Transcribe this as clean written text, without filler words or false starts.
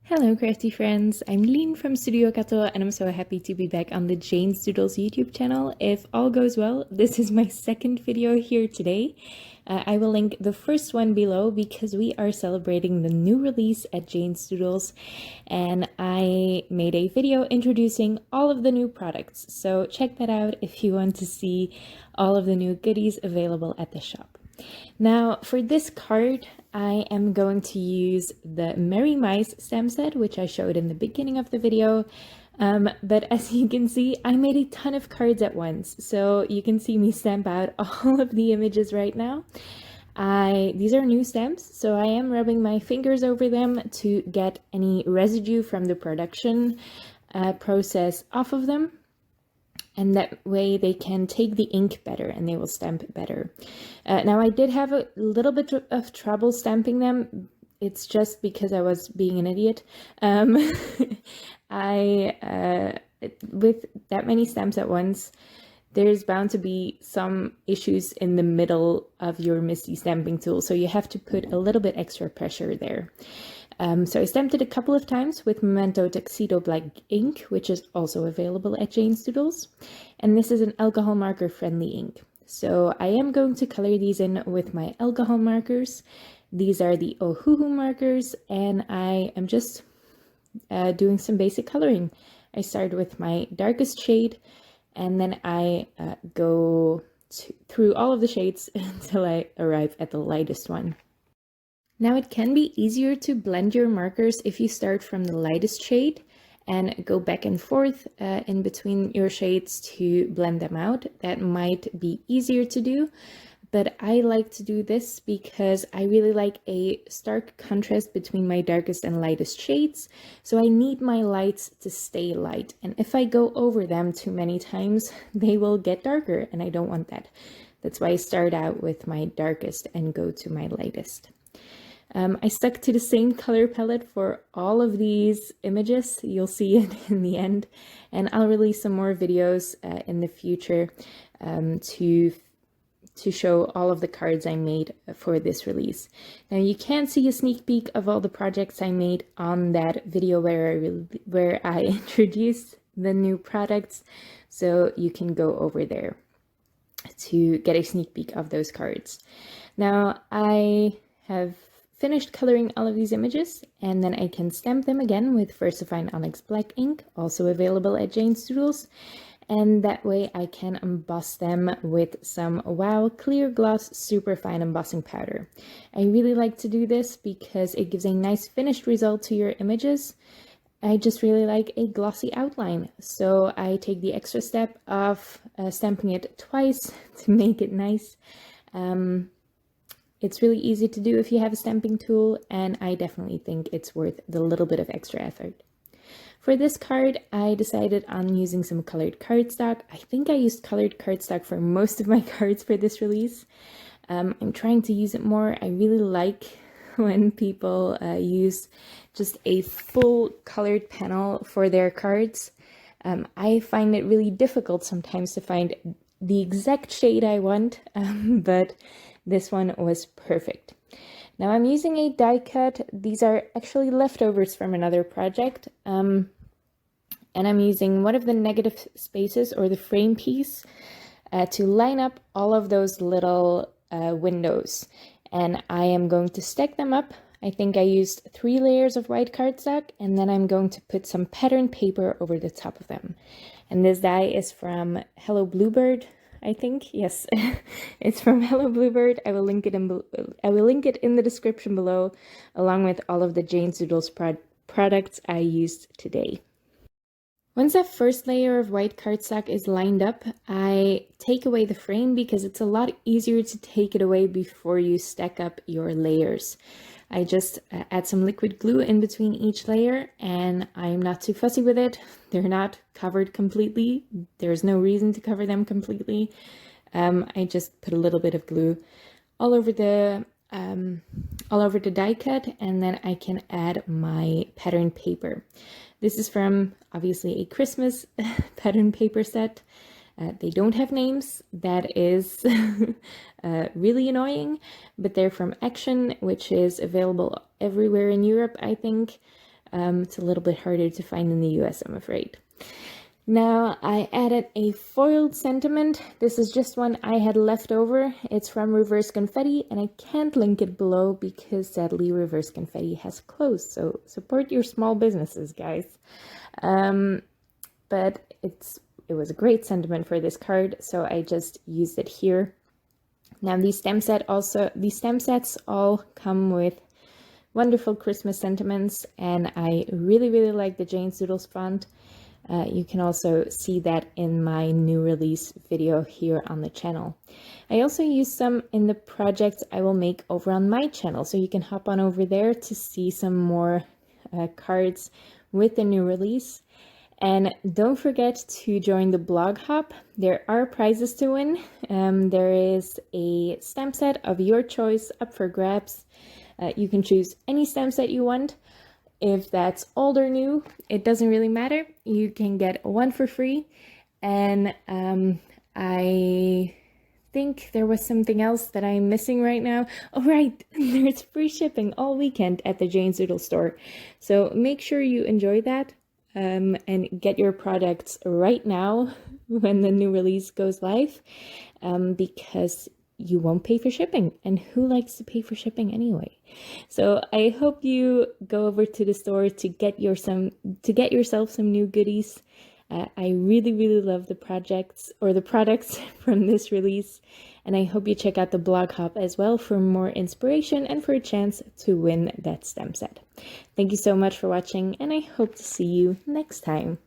Hello crafty friends, I'm Lien from Studio Kato and I'm so happy to be back on the Jane's Doodles YouTube channel. If all goes well, this is my second video here today. I will link the first one below because we are celebrating the new release at Jane's Doodles and I made a video introducing all of the new products. So check that out if you want to see all of the new goodies available at the shop. Now for this card, I am going to use the Merry Mice stamp set, which I showed in the beginning of the video. But as you can see, I made a ton of cards at once. So you can see me stamp out all of the images right now. These are new stamps, so I am rubbing my fingers over them to get any residue from the production process off of them. And that way they can take the ink better and they will stamp better. Now I did have a little bit of trouble stamping them. It's just because I was being an idiot. With that many stamps at once, there's bound to be some issues in the middle of your Misti stamping tool. So you have to put a little bit extra pressure there. So I stamped it a couple of times with Memento Tuxedo black ink, which is also available at Jane's Doodles. And this is an alcohol marker friendly ink. So I am going to color these in with my alcohol markers. These are the Ohuhu markers, and I am just doing some basic coloring. I start with my darkest shade, and then I go through all of the shades until I arrive at the lightest one. Now it can be easier to blend your markers if you start from the lightest shade and go back and forth in between your shades to blend them out. That might be easier to do, but I like to do this because I really like a stark contrast between my darkest and lightest shades. So I need my lights to stay light, and if I go over them too many times, they will get darker, and I don't want that. That's why I start out with my darkest and go to my lightest. I stuck to the same color palette for all of these images. You'll see it in the end, and I'll release some more videos in the future to show all of the cards I made for this release. Now you can see a sneak peek of all the projects I made on that video where I introduced the new products, so you can go over there to get a sneak peek of those cards. Now I have finished coloring all of these images, and then I can stamp them again with Versafine Onyx black ink, also available at Jane's Doodles, and that way I can emboss them with some Wow Clear Gloss Superfine embossing powder. I really like to do this because it gives a nice finished result to your images. I just really like a glossy outline, so I take the extra step of stamping it twice to make it nice. It's really easy to do if you have a stamping tool, and I definitely think it's worth the little bit of extra effort. For this card, I decided on using some colored cardstock. I think I used colored cardstock for most of my cards for this release. I'm trying to use it more. I really like when people use just a full colored panel for their cards. I find it really difficult sometimes to find the exact shade I want, but this one was perfect. Now I'm using a die cut. These are actually leftovers from another project. And I'm using one of the negative spaces or the frame piece to line up all of those little windows. And I am going to stack them up. I think I used 3 layers of white cardstock, and then I'm going to put some pattern paper over the top of them. And this die is from Hello Bluebird, I think. Yes, it's from Hello Bluebird. I will link it in the description below, along with all of the Jane's Doodles products I used today. Once that first layer of white cardstock is lined up, I take away the frame because it's a lot easier to take it away before you stack up your layers. I just add some liquid glue in between each layer, and I'm not too fussy with it. They're not covered completely. There's no reason to cover them completely. I just put a little bit of glue all over the die cut, and then I can add my pattern paper. This is from obviously a Christmas pattern paper set. They don't have names. That is really annoying, but they're from Action, which is available everywhere in Europe, I think. It's a little bit harder to find in the US, I'm afraid. Now I added a foiled sentiment. This is just one I had left over. It's from Reverse Confetti, and I can't link it below because sadly Reverse Confetti has closed. So support your small businesses, guys. But it was a great sentiment for this card, so I just used it here. Now these stamp sets all come with wonderful Christmas sentiments, and I really like the Jane's Doodles font. You can also see that in my new release video here on the channel. I also use some in the projects I will make over on my channel, so you can hop on over there to see some more cards with the new release. And don't forget to join the blog hop. There are prizes to win. There is a stamp set of your choice up for grabs. You can choose any stamp set you want. If that's old or new, it doesn't really matter. You can get one for free. And I think there was something else that I'm missing right now. Oh, right, there's free shipping all weekend at the Jane's Doodle store. So make sure you enjoy that and get your products right now when the new release goes live, because you won't pay for shipping, and who likes to pay for shipping anyway? So I hope you go over to the store to get yourself some new goodies. I really love the products from this release, and I hope you check out the blog hop as well for more inspiration and for a chance to win that stamp set. Thank you so much for watching, and I hope to see you next time.